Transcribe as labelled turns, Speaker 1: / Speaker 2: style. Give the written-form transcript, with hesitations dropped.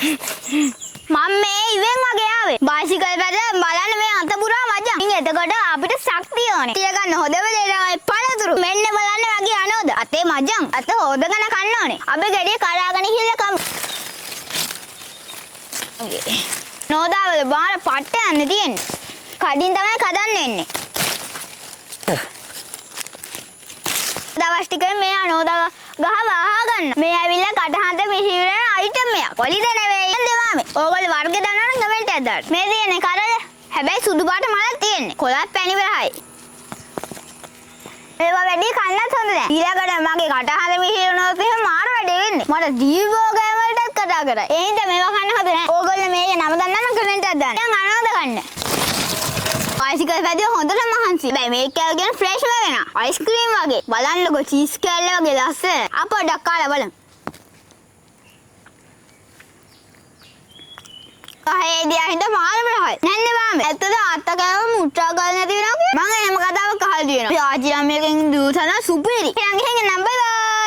Speaker 1: මම මේ ඉවෙන් වගේ ආවේ. බයිසිකල් පැදලා බලන්න මේ අත පුරා මචං. ඉතින් එතකොට අපිට ශක්තිය ඕනේ. තිය ගන්න හොදම දේ තමයි පළතුරු. මෙන්න බලන්න වගේ අනෝද. අතේ මචං. අත හොදගෙන කන්න ඕනේ. අපි ගෙඩිය කඩාගෙන කියලා කමු. නෝදාවල බාර පට්ට යන්න තියෙන්නේ. කඩින් තමයි කඩන්න එන්නේ. දවස් ටිකේ මේ අනෝදා ගහ වහා ගන්න. මේ ඇවිල්ලා කටහඬ මිහිරන අයිටම් එකක්. පොලිද නෙවෙයි. දෙවාමේ. ඕගොල්ලෝ වර්ග දන්නවනම් කමෙන්ට් එකක් දාන්න. මේ තියෙන්නේ කරල. හැබැයි සුදු පාට මලක් තියෙන්නේ. කොලත් පැණි වෙලයි. ඒවා වැඩි කන්නත් හොඳ නැහැ. ඊළඟට මගේ කටහඬ මිහිරනොත් එහෙම මාර වැඩේ වෙන්නේ. මට දීවෝ ගෑම වලටත් කතා කරා. ඒ හින්දා මේවා කන්න හොඳ නැහැ. ඕගොල්ලෝ මේකේ නම දන්නවනම් කමෙන්ට් එකක් දාන්න. දැන් අනෝද කන්න. බයිසිකල් පැදිය හොඳට මහන්සි. බෑ මේක කෑගෙන ෆ්‍රෙෂ් වෙනවා. අයිස්ක්‍රීම් වගේ. බලන්නකෝ චීස් කෑල්ල වගේ ලස්සන. අපොඩක් කාලා බලමු. කහේ දියා හින්දා මාළු බලහයි. නැන්නේ බාමේ. ඇත්තද අත්ත කෑවම මුට්ටා ගාලා නැති වෙනවා කිය. මම එහෙම කතාවක් අහලා තියෙනවා. ආජිලා මේකෙන් දූතන සුපිරි. එහෙනම් ගිහින් නම්බර්